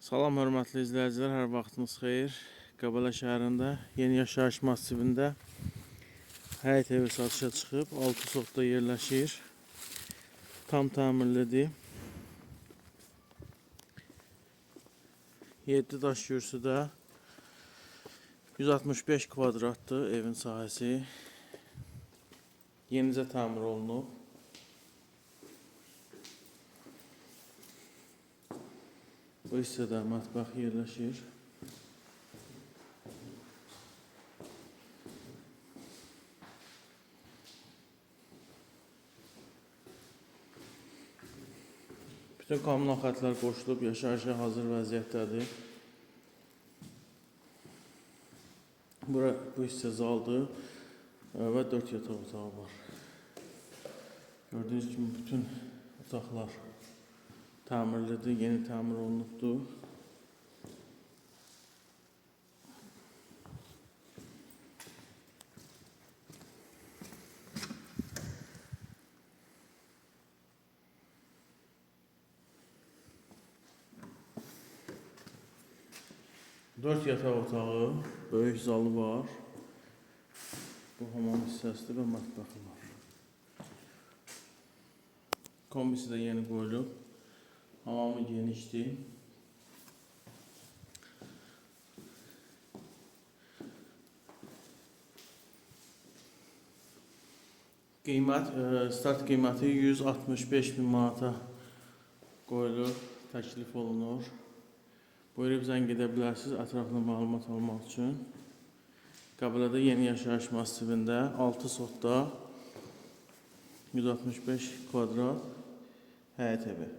Salam hörmətli izləyicilər, hər vaxtınız xeyir. Qəbələ şəhərində yeni yaşayış masivində həyət evi satışa çıxıb, 6 sotda yerləşir. Tam təmirlidir. 7 daş kürsüdə 165 kvadratdır evin sahəsi. Yenicə təmir olunub. Bu hissədə mətbəx yerləşir. Bütün kommunal xətlər qoşulub, yaşayışa hazır vəziyyətdədir. Bu hissə zaldır və 4 yataq otağı var. Gördüyünüz kimi bütün otaqlar təmirlidir, yeni təmir olunubdur. Dört yataq otağı, böyük zalı var. Bu hamam hissəsidir və mətbəxi var. Kombisi də yeni qoyulub. Hamamı genişdir. Start qiyməti 165 bin manata qoyulur, təklif olunur. Buyurub zəng edə bilərsiniz ətraflı məlumat almaq üçün. Qəbələdə yeni yaşayış masivində 6 sotda 165 kvadrat həyət evi.